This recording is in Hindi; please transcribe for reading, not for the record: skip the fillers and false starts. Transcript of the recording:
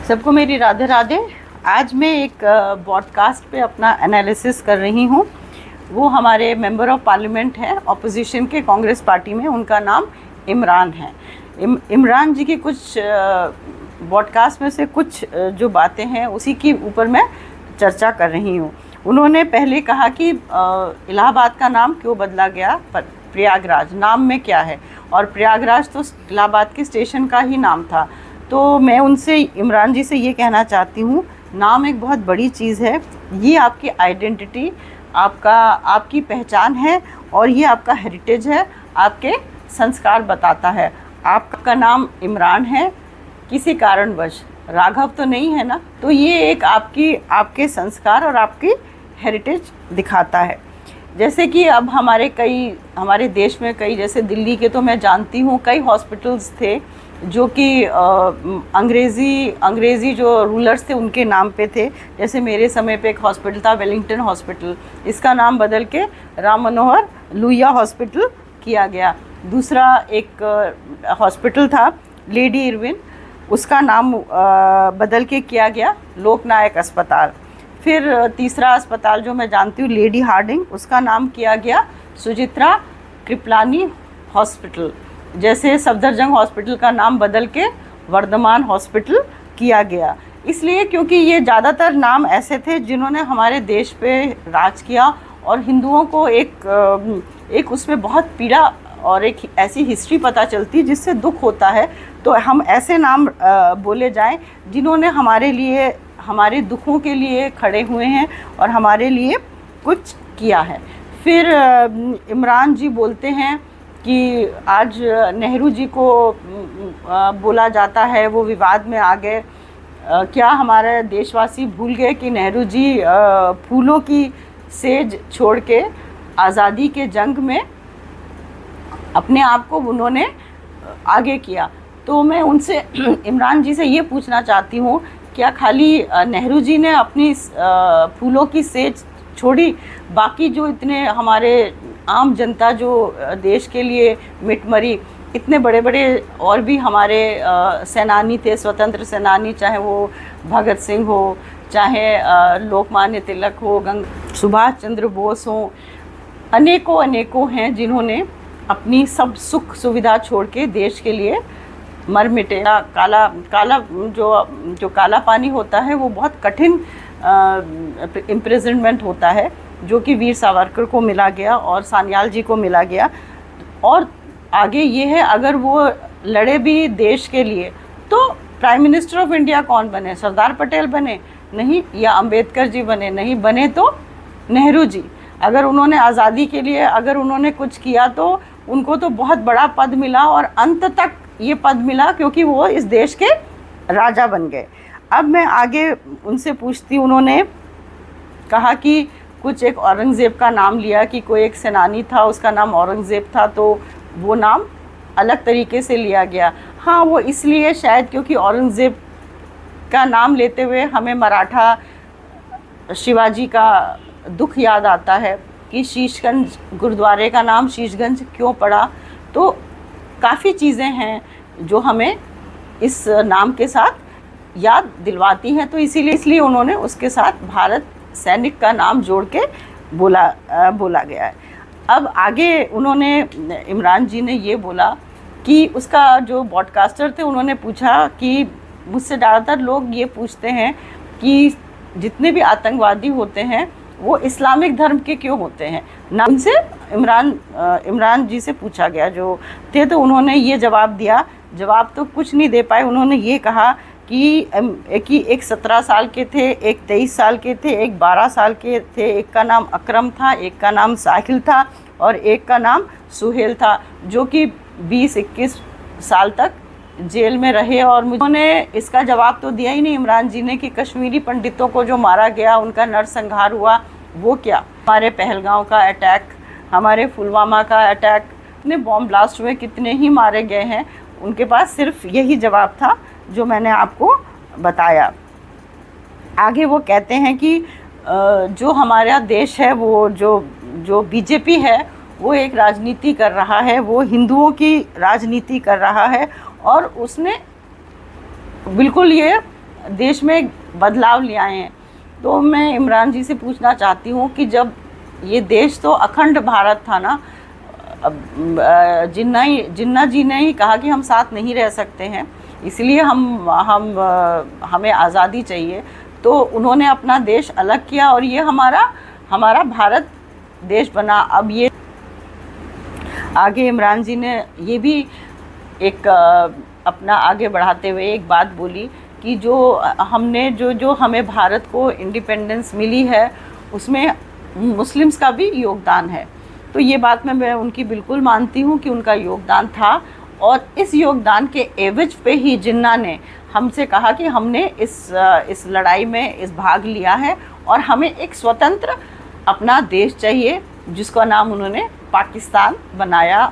सबको मेरी राधे राधे। आज मैं एक पॉडकास्ट पे अपना एनालिसिस कर रही हूँ। वो हमारे मेंबर ऑफ पार्लियामेंट हैं ऑपोजिशन के कांग्रेस पार्टी में, उनका नाम इमरान है। इमरान जी की कुछ पॉडकास्ट में से कुछ जो बातें हैं उसी के ऊपर मैं चर्चा कर रही हूँ। उन्होंने पहले कहा कि इलाहाबाद का नाम क्यों बदला गया, प्रयागराज नाम में क्या है, और प्रयागराज तो इलाहाबाद के स्टेशन का ही नाम था। तो मैं उनसे, इमरान जी से ये कहना चाहती हूँ, नाम एक बहुत बड़ी चीज़ है। ये आपकी आइडेंटिटी, आपकी पहचान है, और ये आपका हेरिटेज है, आपके संस्कार बताता है। आपका नाम इमरान है, किसी कारणवश राघव तो नहीं है ना, तो ये एक आपके संस्कार और आपकी हेरिटेज दिखाता है। जैसे कि अब हमारे देश में कई, जैसे दिल्ली के तो मैं जानती हूँ, कई हॉस्पिटल्स थे जो कि अंग्रेज़ी जो रूलर्स थे उनके नाम पे थे। जैसे मेरे समय पे एक हॉस्पिटल था वेलिंगटन हॉस्पिटल, इसका नाम बदल के राम मनोहर लोहिया हॉस्पिटल किया गया। दूसरा एक हॉस्पिटल था लेडी इरविन, उसका नाम बदल के किया गया लोकनायक अस्पताल। फिर तीसरा अस्पताल जो मैं जानती हूँ लेडी हार्डिंग, उसका नाम किया गया सुचित्रा कृपलानी हॉस्पिटल। जैसे सफदरजंग हॉस्पिटल का नाम बदल के वर्धमान हॉस्पिटल किया गया, इसलिए क्योंकि ये ज़्यादातर नाम ऐसे थे जिन्होंने हमारे देश पे राज किया, और हिंदुओं को एक उसमें बहुत पीड़ा और एक ऐसी हिस्ट्री पता चलती जिससे दुख होता है। तो हम ऐसे नाम बोले जाएं जिन्होंने हमारे लिए, हमारे दुखों के लिए खड़े हुए हैं और हमारे लिए कुछ किया है। फिर इमरान जी बोलते हैं कि आज नेहरू जी को बोला जाता है, वो विवाद में आ गए। क्या हमारे देशवासी भूल गए कि नेहरू जी फूलों की सेज छोड़ के आज़ादी के जंग में अपने आप को उन्होंने आगे किया। तो मैं उनसे, इमरान जी से ये पूछना चाहती हूँ, क्या खाली नेहरू जी ने अपनी फूलों की सेज छोड़ी, बाकी जो इतने हमारे आम जनता जो देश के लिए मिट मरी, इतने बड़े बड़े और भी हमारे सेनानी थे, स्वतंत्र सेनानी, चाहे वो भगत सिंह हो, चाहे लोकमान्य तिलक हो, सुभाष चंद्र बोस हो, अनेकों हैं जिन्होंने अपनी सब सुख सुविधा छोड़ के देश के लिए मर मिटे। काला जो काला पानी होता है वो बहुत कठिन इम्प्रिजनमेंट होता है, जो कि वीर सावरकर को मिला गया और सान्याल जी को मिला गया। और आगे ये है, अगर वो लड़े भी देश के लिए तो प्राइम मिनिस्टर ऑफ इंडिया कौन बने? सरदार पटेल बने? नहीं। या अंबेडकर जी बने? नहीं बने। तो नेहरू जी, अगर उन्होंने आज़ादी के लिए अगर उन्होंने कुछ किया तो उनको तो बहुत बड़ा पद मिला, और अंत तक ये पद मिला क्योंकि वो इस देश के राजा बन गए। अब मैं आगे उनसे पूछती, उन्होंने कहा कि कुछ एक औरंगज़ेब का नाम लिया कि कोई एक सेनानी था, उसका नाम औरंगज़ेब था, तो वो नाम अलग तरीके से लिया गया। हाँ, वो इसलिए शायद क्योंकि औरंगज़ेब का नाम लेते हुए हमें मराठा शिवाजी का दुख याद आता है कि शीशगंज गुरुद्वारे का नाम शीशगंज क्यों पड़ा। तो काफ़ी चीज़ें हैं जो हमें इस नाम के साथ याद दिलवाती हैं, तो इसीलिए उन्होंने उसके साथ भारत सैनिक का नाम जोड़ के बोला गया है। अब आगे उन्होंने, इमरान जी ने ये बोला कि उसका जो ब्रॉडकास्टर थे उन्होंने पूछा कि मुझसे ज़्यादातर लोग ये पूछते हैं कि जितने भी आतंकवादी होते हैं वो इस्लामिक धर्म के क्यों होते हैं ना। उनसे इमरान जी से पूछा गया जो थे, तो उन्होंने ये जवाब दिया। जवाब तो कुछ नहीं दे पाए। उन्होंने ये कहा कि एक 17 साल के थे, एक 23 साल के थे, एक 12 साल के थे, एक का नाम अकरम था, एक का नाम साहिल था, और एक का नाम सुहेल था, जो कि 20-21 साल तक जेल में रहे। और उन्होंने इसका जवाब तो दिया ही नहीं इमरान जी ने कि कश्मीरी पंडितों को जो मारा गया, उनका नरसंहार हुआ, वो क्या? हमारे पहलगांव का अटैक, हमारे पुलवामा का अटैक, इतने बॉम्ब ब्लास्ट हुए, कितने ही मारे गए हैं। उनके पास सिर्फ यही जवाब था जो मैंने आपको बताया। आगे वो कहते हैं कि जो हमारा देश है, वो जो बीजेपी है, वो एक राजनीति कर रहा है, वो हिंदुओं की राजनीति कर रहा है, और उसने बिल्कुल ये देश में बदलाव ले आए हैं। तो मैं इमरान जी से पूछना चाहती हूँ कि जब ये देश तो अखंड भारत था ना, जिन्ना जी ने ही कहा कि हम साथ नहीं रह सकते हैं, इसलिए हमें आज़ादी चाहिए, तो उन्होंने अपना देश अलग किया और ये हमारा भारत देश बना। अब ये आगे इमरान जी ने ये भी एक अपना आगे बढ़ाते हुए एक बात बोली कि जो हमें भारत को इंडिपेंडेंस मिली है उसमें मुस्लिम्स का भी योगदान है। तो ये बात मैं उनकी बिल्कुल मानती हूँ कि उनका योगदान था, और इस योगदान के एवज पे ही जिन्ना ने हमसे कहा कि हमने इस लड़ाई में इस भाग लिया है और हमें एक स्वतंत्र अपना देश चाहिए, जिसका नाम उन्होंने पाकिस्तान बनाया।